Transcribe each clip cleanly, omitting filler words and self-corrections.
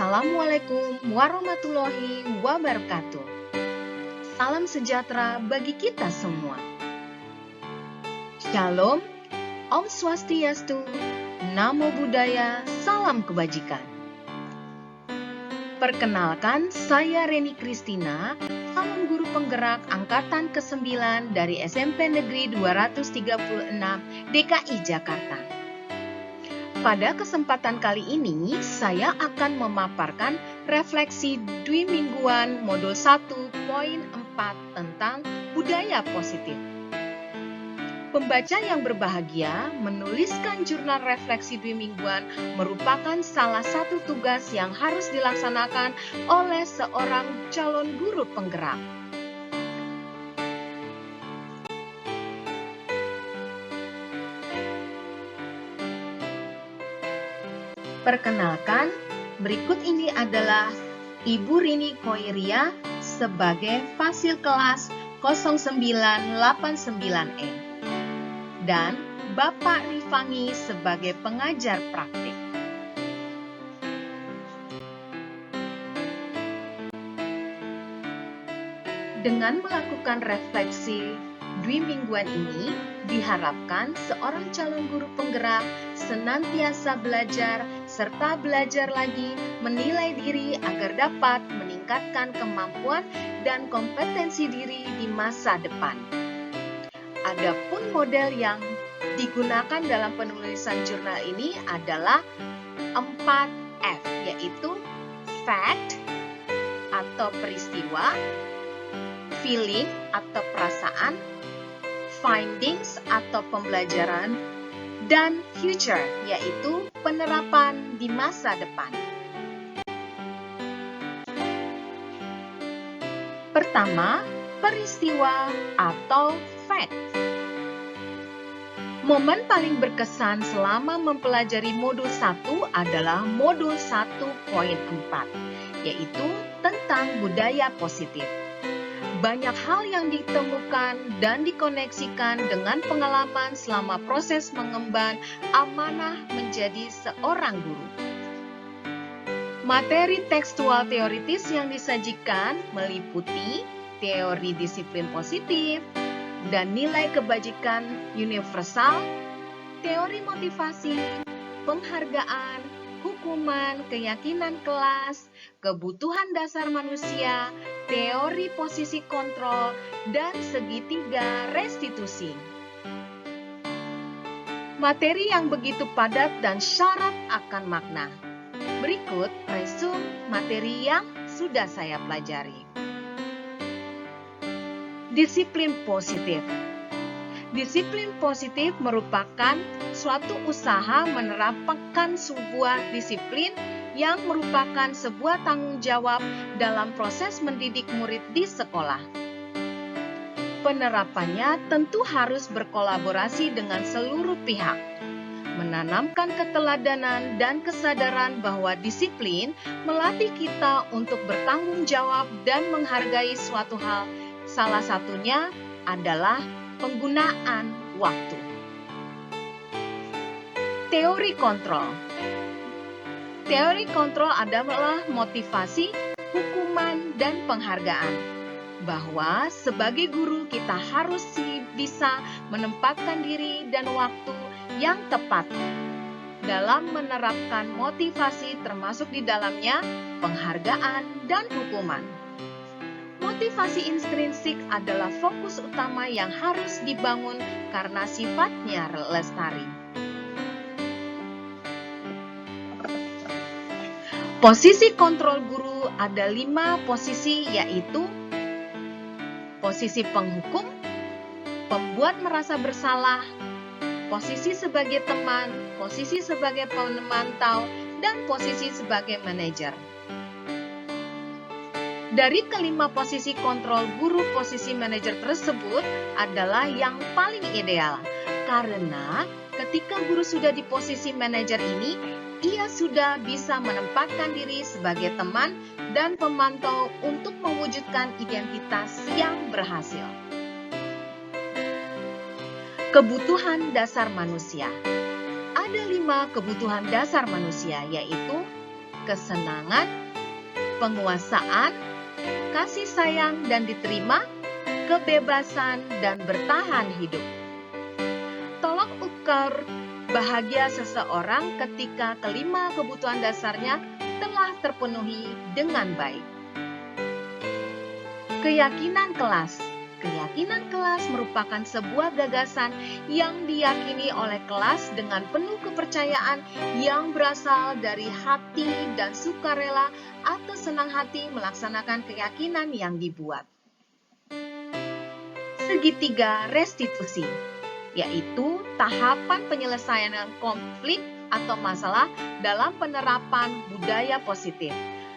Assalamualaikum warahmatullahi wabarakatuh. Salam sejahtera bagi kita semua. Shalom, Om Swastiastu, Namo Buddhaya, Salam Kebajikan. Perkenalkan, saya Reni Kristina, calon guru penggerak Angkatan ke-9 dari SMP Negeri 236 DKI Jakarta. Pada kesempatan kali ini, saya akan memaparkan refleksi Dwi Mingguan Modul 1.4 tentang budaya positif. Pembaca yang berbahagia, menuliskan jurnal refleksi Dwi Mingguan merupakan salah satu tugas yang harus dilaksanakan oleh seorang calon guru penggerak. Perkenalkan, berikut ini adalah Ibu Rini Koiria sebagai Fasil kelas 0989E dan Bapak Rifangi sebagai pengajar praktik. Dengan melakukan refleksi Dwi Mingguan ini, diharapkan seorang calon guru penggerak senantiasa belajar serta belajar lagi menilai diri agar dapat meningkatkan kemampuan dan kompetensi diri di masa depan. Adapun model yang digunakan dalam penulisan jurnal ini adalah 4F, yaitu fact atau peristiwa, feeling atau perasaan, findings atau pembelajaran, dan future, yaitu penerapan di masa depan. Pertama, peristiwa atau fact. Momen paling berkesan selama mempelajari modul 1 adalah modul 1.4, yaitu tentang budaya positif. Banyak hal yang ditemukan dan dikoneksikan dengan pengalaman selama proses mengemban amanah menjadi seorang guru. Materi tekstual teoritis yang disajikan meliputi teori disiplin positif dan nilai kebajikan universal, teori motivasi, penghargaan, hukuman, keyakinan kelas, kebutuhan dasar manusia, teori posisi kontrol, dan segitiga restitusi. Materi yang begitu padat dan syarat akan makna. Berikut resum materi yang sudah saya pelajari. Disiplin positif. Disiplin positif merupakan suatu usaha menerapkan sebuah disiplin yang merupakan sebuah tanggung jawab dalam proses mendidik murid di sekolah. Penerapannya tentu harus berkolaborasi dengan seluruh pihak, menanamkan keteladanan dan kesadaran bahwa disiplin melatih kita untuk bertanggung jawab dan menghargai suatu hal. Salah satunya adalah penggunaan waktu. Teori kontrol. Teori kontrol adalah motivasi, hukuman, dan penghargaan. Bahwa sebagai guru kita harus bisa menempatkan diri dan waktu yang tepat dalam menerapkan motivasi, termasuk di dalamnya penghargaan dan hukuman. Motivasi intrinsik adalah fokus utama yang harus dibangun karena sifatnya lestari. Posisi kontrol guru ada 5 posisi, yaitu posisi penghukum, pembuat merasa bersalah, posisi sebagai teman, posisi sebagai pemantau, dan posisi sebagai manajer. Dari kelima posisi kontrol guru, posisi manajer tersebut adalah yang paling ideal. Karena ketika guru sudah di posisi manajer ini, ia sudah bisa menempatkan diri sebagai teman dan pemantau untuk mewujudkan identitas yang berhasil. Kebutuhan dasar manusia. Ada 5 kebutuhan dasar manusia, yaitu kesenangan, penguasaan, kasih sayang dan diterima, kebebasan dan bertahan hidup. Tolak ukur bahagia seseorang ketika kelima kebutuhan dasarnya telah terpenuhi dengan baik. Keyakinan kelas. Keyakinan kelas merupakan sebuah gagasan yang diyakini oleh kelas dengan penuh kepercayaan yang berasal dari hati dan sukarela atau senang hati melaksanakan keyakinan yang dibuat. Segitiga restitusi, yaitu tahapan penyelesaian konflik atau masalah dalam penerapan budaya positif.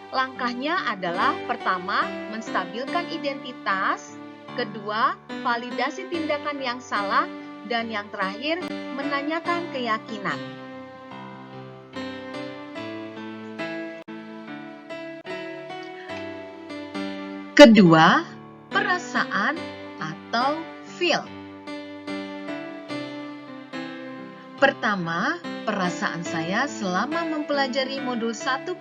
Langkahnya adalah pertama, menstabilkan identitas, kedua, validasi tindakan yang salah, dan yang terakhir, menanyakan keyakinan. Kedua, perasaan atau feel. Pertama, perasaan saya selama mempelajari modul 1.4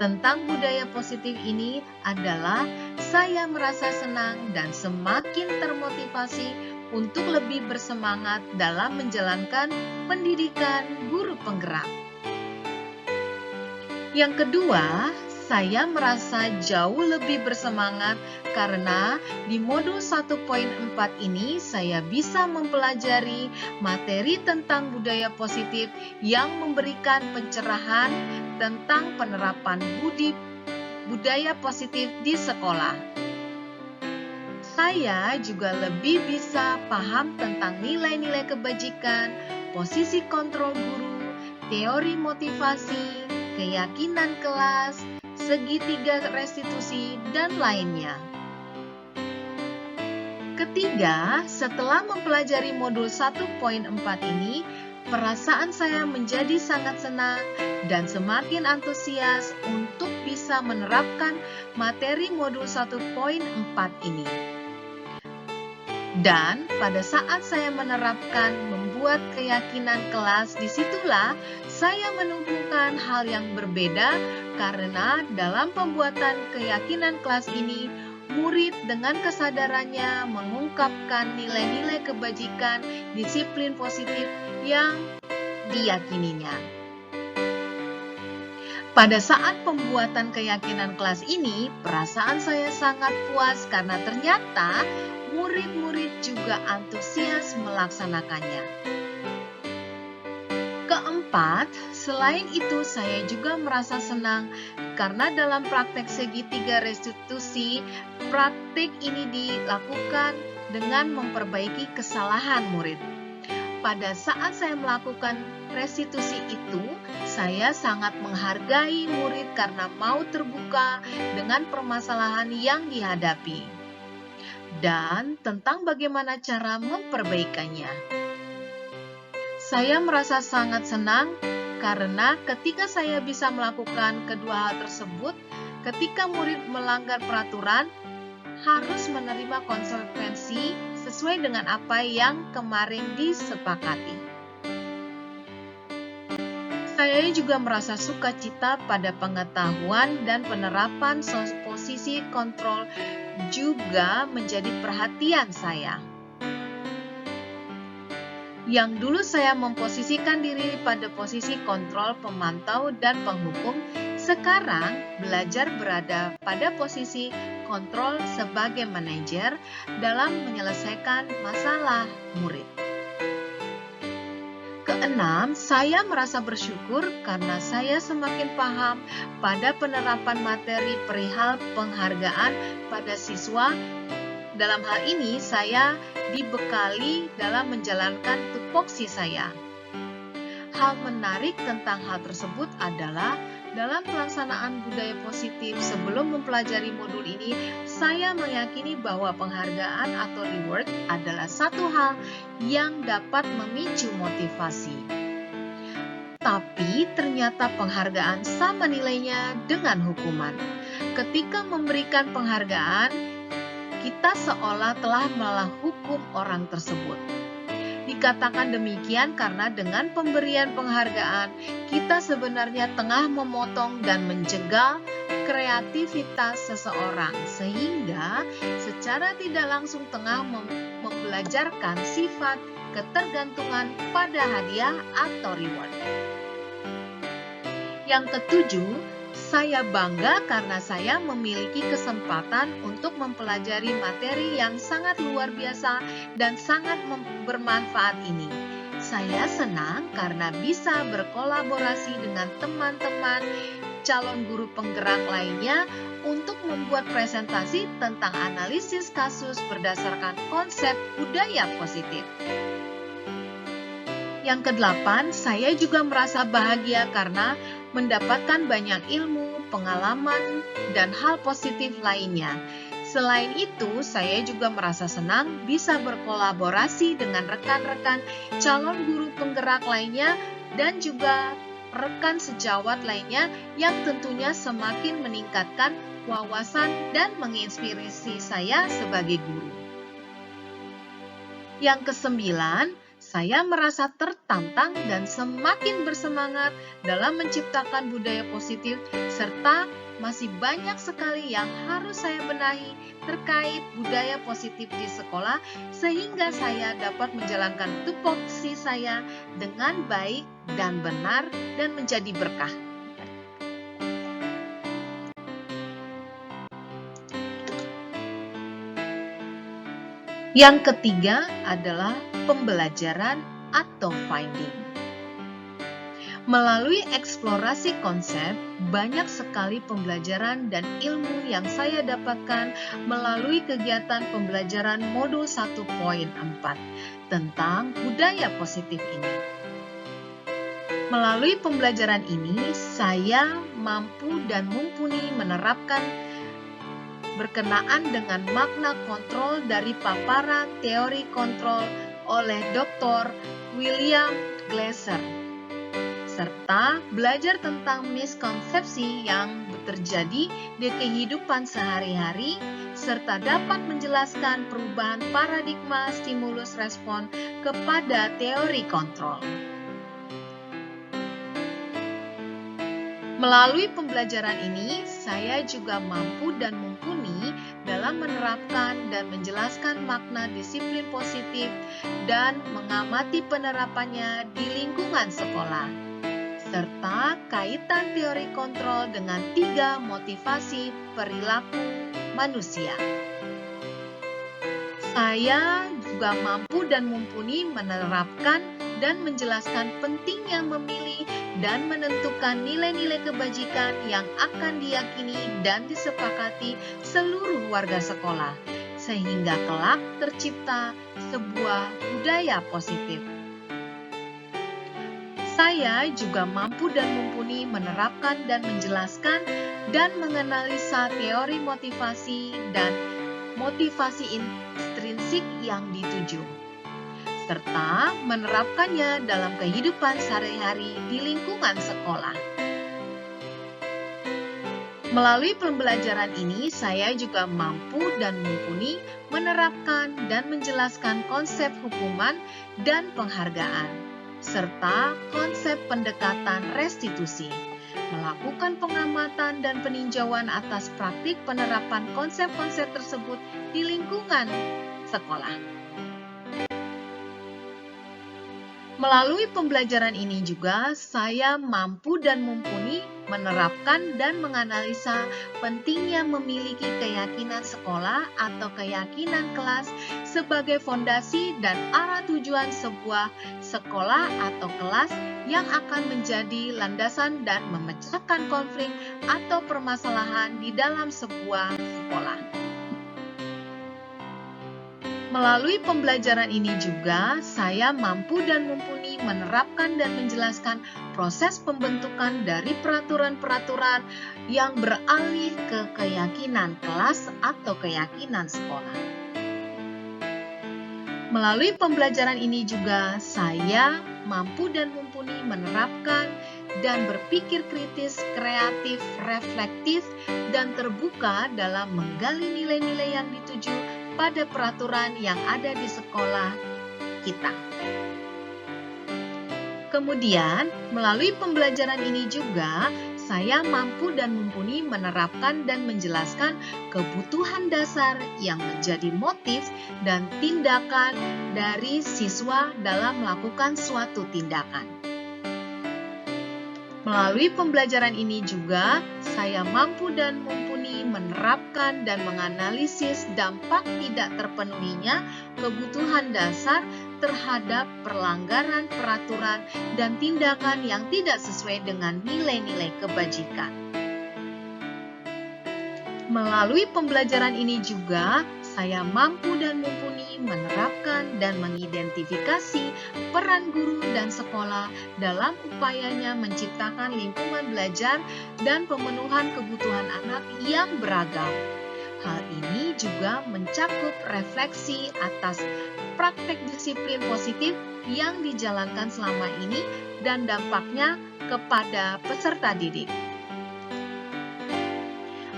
tentang budaya positif ini adalah saya merasa senang dan semakin termotivasi untuk lebih bersemangat dalam menjalankan pendidikan guru penggerak. Yang kedua, saya merasa jauh lebih bersemangat karena di modul 1.4 ini saya bisa mempelajari materi tentang budaya positif yang memberikan pencerahan tentang penerapan budaya positif di sekolah. Saya juga lebih bisa paham tentang nilai-nilai kebajikan, posisi kontrol guru, teori motivasi, keyakinan kelas, segitiga restitusi, dan lainnya. Ketiga, setelah mempelajari modul 1.4 ini, perasaan saya menjadi sangat senang dan semakin antusias untuk bisa menerapkan materi modul 1.4 ini. Dan pada saat saya menerapkan membuat keyakinan kelas, disitulah saya menemukan hal yang berbeda karena dalam pembuatan keyakinan kelas ini, murid dengan kesadarannya mengungkapkan nilai-nilai kebajikan, disiplin positif yang diyakininya. Pada saat pembuatan keyakinan kelas ini, perasaan saya sangat puas karena ternyata murid-murid juga antusias melaksanakannya. Keempat, selain itu saya juga merasa senang karena dalam praktek segitiga restitusi, praktek ini dilakukan dengan memperbaiki kesalahan murid. Pada saat saya melakukan restitusi itu, saya sangat menghargai murid karena mau terbuka dengan permasalahan yang dihadapi dan tentang bagaimana cara memperbaikannya. Saya merasa sangat senang karena ketika saya bisa melakukan kedua hal tersebut, ketika murid melanggar peraturan, harus menerima konsekuensi sesuai dengan apa yang kemarin disepakati. Saya juga merasa sukacita pada pengetahuan dan penerapan posisi kontrol juga menjadi perhatian saya. Yang dulu saya memposisikan diri pada posisi kontrol, pemantau, dan penghukum, sekarang belajar berada pada posisi kontrol sebagai manajer dalam menyelesaikan masalah murid. Keenam, saya merasa bersyukur karena saya semakin paham pada penerapan materi perihal penghargaan pada siswa. Dalam hal ini, saya dibekali dalam menjalankan tupoksi saya. Hal menarik tentang hal tersebut adalah dalam pelaksanaan budaya positif sebelum mempelajari modul ini, saya meyakini bahwa penghargaan atau reward adalah satu hal yang dapat memicu motivasi. Tapi ternyata penghargaan sama nilainya dengan hukuman. Ketika memberikan penghargaan, kita seolah telah menghukum orang tersebut. Di Dikatakan demikian karena dengan pemberian penghargaan, kita sebenarnya tengah memotong dan menjegal kreativitas seseorang, sehingga secara tidak langsung tengah membelajarkan sifat ketergantungan pada hadiah atau reward. Yang ketujuh, saya bangga karena saya memiliki kesempatan untuk mempelajari materi yang sangat luar biasa dan sangat bermanfaat ini. Saya senang karena bisa berkolaborasi dengan teman-teman calon guru penggerak lainnya untuk membuat presentasi tentang analisis kasus berdasarkan konsep budaya positif. Yang kedelapan, saya juga merasa bahagia karena mendapatkan banyak ilmu, pengalaman, dan hal positif lainnya. Selain itu, saya juga merasa senang bisa berkolaborasi dengan rekan-rekan calon guru penggerak lainnya dan juga rekan sejawat lainnya yang tentunya semakin meningkatkan wawasan dan menginspirasi saya sebagai guru. Yang kesembilan, saya merasa tertantang dan semakin bersemangat dalam menciptakan budaya positif, serta masih banyak sekali yang harus saya benahi terkait budaya positif di sekolah, sehingga saya dapat menjalankan tupoksi saya dengan baik dan benar dan menjadi berkah. Yang ketiga adalah pembelajaran atau finding. Melalui eksplorasi konsep, banyak sekali pembelajaran dan ilmu yang saya dapatkan melalui kegiatan pembelajaran modul 1.4 tentang budaya positif ini. Melalui pembelajaran ini, saya mampu dan mumpuni menerapkan berkenaan dengan makna kontrol dari paparan teori kontrol oleh Dr. William Glasser, serta belajar tentang miskonsepsi yang terjadi di kehidupan sehari-hari, serta dapat menjelaskan perubahan paradigma stimulus respon kepada teori kontrol. Melalui pembelajaran ini, saya juga mampu dan mumpuni dalam menerapkan dan menjelaskan makna disiplin positif dan mengamati penerapannya di lingkungan sekolah, serta kaitan teori kontrol dengan 3 motivasi perilaku manusia. Saya juga mampu dan mumpuni menerapkan dan menjelaskan pentingnya memilih dan menentukan nilai-nilai kebajikan yang akan diyakini dan disepakati seluruh warga sekolah, sehingga kelak tercipta sebuah budaya positif. Saya juga mampu dan mumpuni menerapkan dan menjelaskan dan menganalisa teori motivasi dan motivasi intrinsik yang dituju, serta menerapkannya dalam kehidupan sehari-hari di lingkungan sekolah. Melalui pembelajaran ini, saya juga mampu dan mumpuni menerapkan dan menjelaskan konsep hukuman dan penghargaan, serta konsep pendekatan restitusi, melakukan pengamatan dan peninjauan atas praktik penerapan konsep-konsep tersebut di lingkungan sekolah. Melalui pembelajaran ini juga, saya mampu dan mumpuni menerapkan dan menganalisa pentingnya memiliki keyakinan sekolah atau keyakinan kelas sebagai fondasi dan arah tujuan sebuah sekolah atau kelas yang akan menjadi landasan dan memecahkan konflik atau permasalahan di dalam sebuah sekolah. Melalui pembelajaran ini juga, saya mampu dan mumpuni menerapkan dan menjelaskan proses pembentukan dari peraturan-peraturan yang beralih ke keyakinan kelas atau keyakinan sekolah. Melalui pembelajaran ini juga, saya mampu dan mumpuni menerapkan dan berpikir kritis, kreatif, reflektif, dan terbuka dalam menggali nilai-nilai yang dituju pada peraturan yang ada di sekolah kita. Kemudian, melalui pembelajaran ini juga, saya mampu dan mumpuni menerapkan dan menjelaskan kebutuhan dasar yang menjadi motif dan tindakan dari siswa dalam melakukan suatu tindakan. Melalui pembelajaran ini juga, saya mampu dan mumpuni menerapkan dan menganalisis dampak tidak terpenuhinya kebutuhan dasar terhadap pelanggaran peraturan dan tindakan yang tidak sesuai dengan nilai-nilai kebajikan. Melalui pembelajaran ini juga, saya mampu dan mumpuni menerapkan dan mengidentifikasi peran guru dan sekolah dalam upayanya menciptakan lingkungan belajar dan pemenuhan kebutuhan anak yang beragam. Hal ini juga mencakup refleksi atas praktek disiplin positif yang dijalankan selama ini dan dampaknya kepada peserta didik.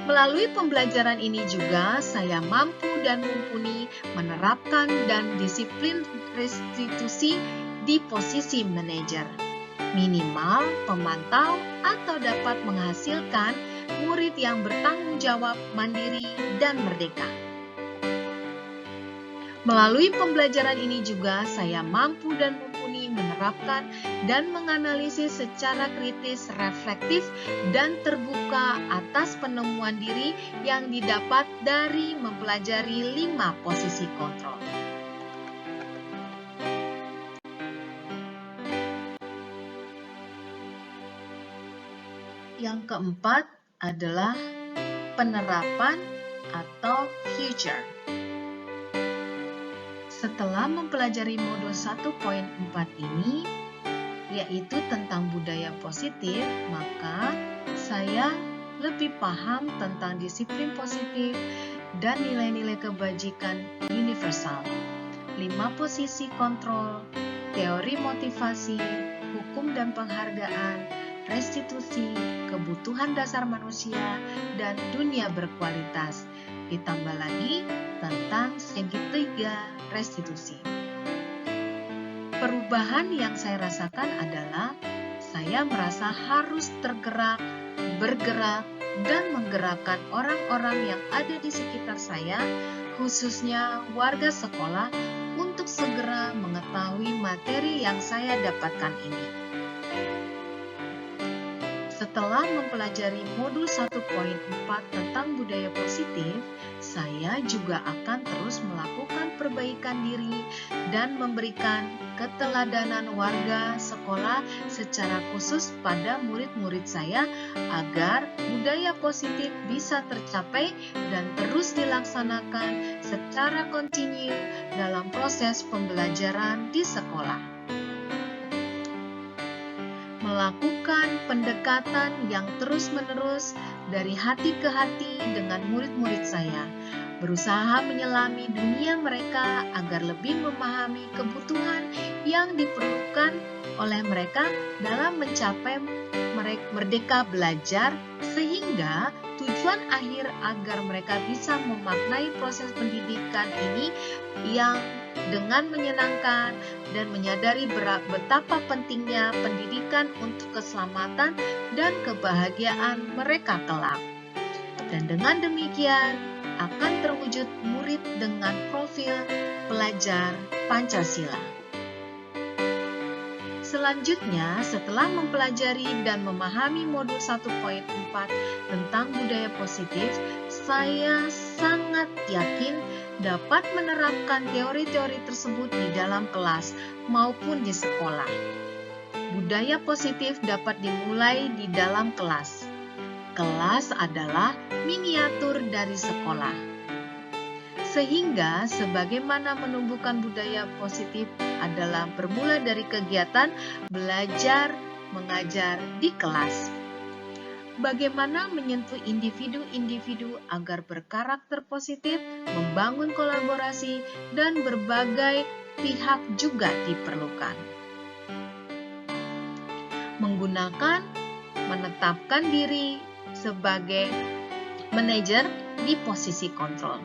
Melalui pembelajaran ini juga, saya mampu dan mumpuni menerapkan dan disiplin restitusi di posisi manajer, minimal pemantau atau dapat menghasilkan murid yang bertanggung jawab, mandiri, dan merdeka. Melalui pembelajaran ini juga, saya mampu dan mumpuni menerapkan dan menganalisis secara kritis, reflektif, dan terbuka atas penemuan diri yang didapat dari mempelajari 5 posisi kontrol. Yang keempat adalah penerapan atau future. Setelah mempelajari modul 1.4 ini, yaitu tentang budaya positif, maka saya lebih paham tentang disiplin positif dan nilai-nilai kebajikan universal, 5 posisi kontrol, teori motivasi, hukum dan penghargaan, restitusi, kebutuhan dasar manusia, dan dunia berkualitas. Ditambah lagi tentang segitiga restitusi. Perubahan yang saya rasakan adalah saya merasa harus tergerak, bergerak, dan menggerakkan orang-orang yang ada di sekitar saya, khususnya warga sekolah, untuk segera mengetahui materi yang saya dapatkan ini. Setelah mempelajari modul 1.4 tentang budaya positif, saya juga akan terus melakukan perbaikan diri dan memberikan keteladanan warga sekolah secara khusus pada murid-murid saya agar budaya positif bisa tercapai dan terus dilaksanakan secara kontinu dalam proses pembelajaran di sekolah. Melakukan pendekatan yang terus-menerus dari hati ke hati dengan murid-murid saya, berusaha menyelami dunia mereka agar lebih memahami kebutuhan yang diperlukan oleh mereka dalam mencapai merdeka belajar, sehingga tujuan akhir agar mereka bisa memaknai proses pendidikan ini yang dengan menyenangkan dan menyadari betapa pentingnya pendidikan untuk keselamatan dan kebahagiaan mereka kelak. Dan dengan demikian akan terwujud murid dengan profil pelajar Pancasila. Selanjutnya, setelah mempelajari dan memahami modul 1.4 tentang budaya positif, saya sangat yakin dapat menerapkan teori-teori tersebut di dalam kelas maupun di sekolah. Budaya positif dapat dimulai di dalam kelas. Kelas adalah miniatur dari sekolah. Sehingga sebagaimana menumbuhkan budaya positif adalah bermula dari kegiatan belajar mengajar di kelas. Bagaimana menyentuh individu-individu agar berkarakter positif, membangun kolaborasi, dan berbagai pihak juga diperlukan. Menetapkan diri sebagai manajer di posisi kontrol.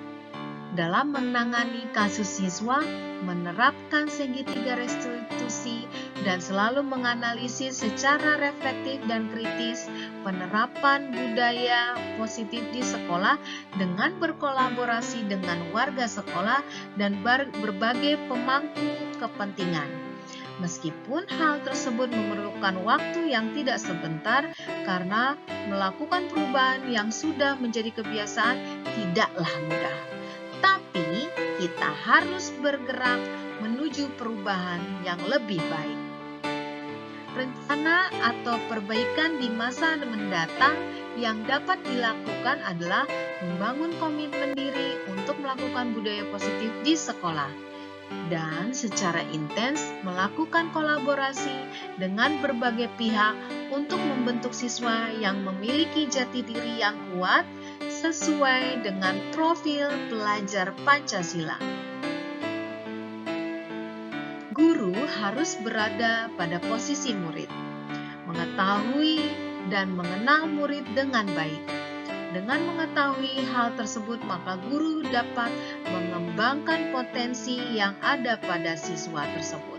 dalam menangani kasus siswa, menerapkan segitiga restitusi, dan selalu menganalisis secara reflektif dan kritis penerapan budaya positif di sekolah dengan berkolaborasi dengan warga sekolah dan berbagai pemangku kepentingan. Meskipun hal tersebut memerlukan waktu yang tidak sebentar karena melakukan perubahan yang sudah menjadi kebiasaan tidaklah mudah. Tapi kita harus bergerak menuju perubahan yang lebih baik. Rencana atau perbaikan di masa mendatang yang dapat dilakukan adalah membangun komitmen diri untuk melakukan budaya positif di sekolah dan secara intens melakukan kolaborasi dengan berbagai pihak untuk membentuk siswa yang memiliki jati diri yang kuat sesuai dengan profil pelajar Pancasila. Guru harus berada pada posisi murid, mengetahui dan mengenal murid dengan baik. Dengan mengetahui hal tersebut, maka guru dapat mengembangkan potensi yang ada pada siswa tersebut.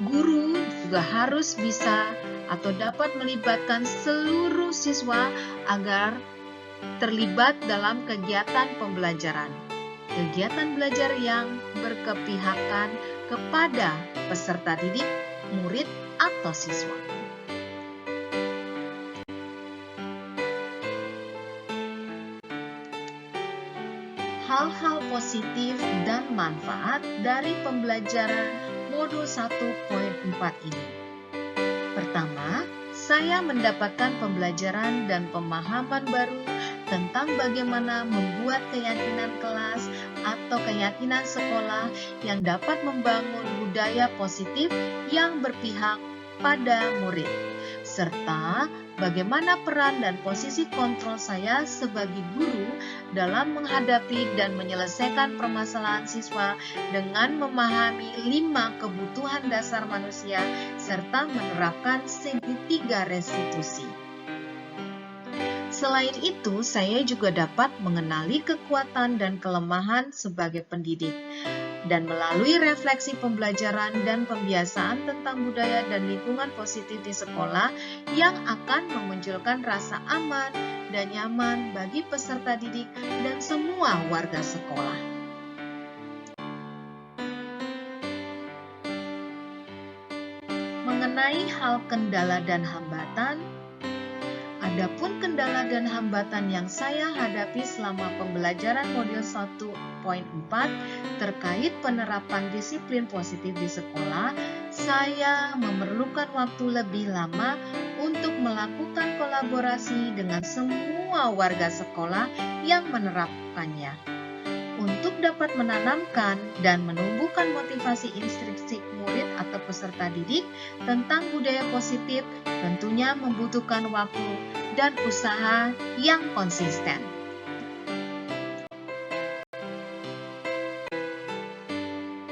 Guru juga harus bisa atau dapat melibatkan seluruh siswa agar terlibat dalam kegiatan pembelajaran. Kegiatan belajar yang berkepihakan kepada peserta didik, murid, atau siswa. Hal-hal positif dan manfaat dari pembelajaran modul 1.4 ini. Pertama, saya mendapatkan pembelajaran dan pemahaman baru tentang bagaimana membuat keyakinan kelas atau keyakinan sekolah yang dapat membangun budaya positif yang berpihak pada murid, serta bagaimana peran dan posisi kontrol saya sebagai guru dalam menghadapi dan menyelesaikan permasalahan siswa dengan memahami 5 kebutuhan dasar manusia serta menerapkan segitiga restitusi. Selain itu, saya juga dapat mengenali kekuatan dan kelemahan sebagai pendidik. Dan melalui refleksi pembelajaran dan pembiasaan tentang budaya dan lingkungan positif di sekolah yang akan memunculkan rasa aman dan nyaman bagi peserta didik dan semua warga sekolah. Mengenai hal kendala dan hambatan, adapun kendala dan hambatan yang saya hadapi selama pembelajaran modul 1.4 terkait penerapan disiplin positif di sekolah, saya memerlukan waktu lebih lama untuk melakukan kolaborasi dengan semua warga sekolah yang menerapkannya. Untuk dapat menanamkan dan menumbuhkan motivasi intrinsik murid atau peserta didik tentang budaya positif tentunya membutuhkan waktu dan usaha yang konsisten.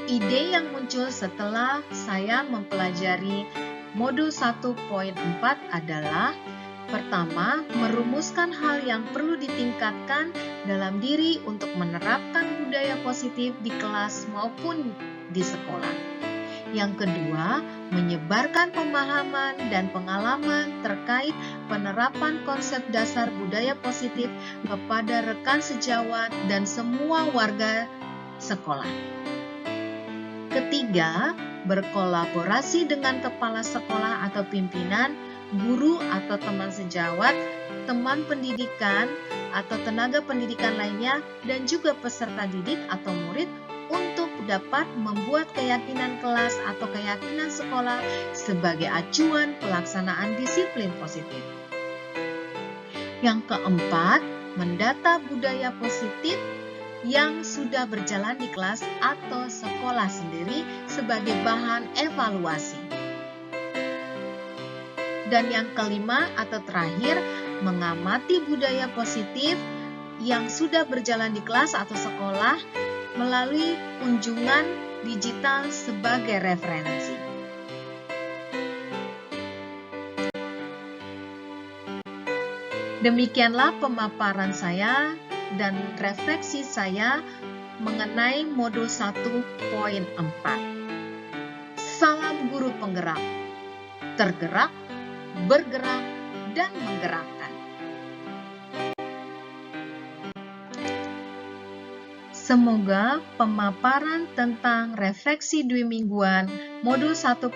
Ide yang muncul setelah saya mempelajari modul 1.4 adalah: pertama, merumuskan hal yang perlu ditingkatkan dalam diri untuk menerapkan budaya positif di kelas maupun di sekolah. Yang kedua, menyebarkan pemahaman dan pengalaman terkait penerapan konsep dasar budaya positif kepada rekan sejawat dan semua warga sekolah. Ketiga, berkolaborasi dengan kepala sekolah atau pimpinan, guru atau teman sejawat, teman pendidikan atau tenaga pendidikan lainnya, dan juga peserta didik atau murid untuk dapat membuat keyakinan kelas atau keyakinan sekolah sebagai acuan pelaksanaan disiplin positif. Yang keempat, mendata budaya positif yang sudah berjalan di kelas atau sekolah sendiri sebagai bahan evaluasi. Dan yang kelima atau terakhir, mengamati budaya positif yang sudah berjalan di kelas atau sekolah melalui kunjungan digital sebagai referensi. Demikianlah pemaparan saya dan refleksi saya mengenai modul 1.4. Salam guru penggerak, tergerak, bergerak, dan menggerakkan. Semoga pemaparan tentang refleksi dwimingguan modul 1.4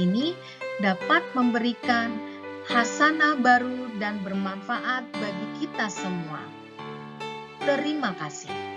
ini dapat memberikan hasanah baru dan bermanfaat bagi kita semua. Terima kasih.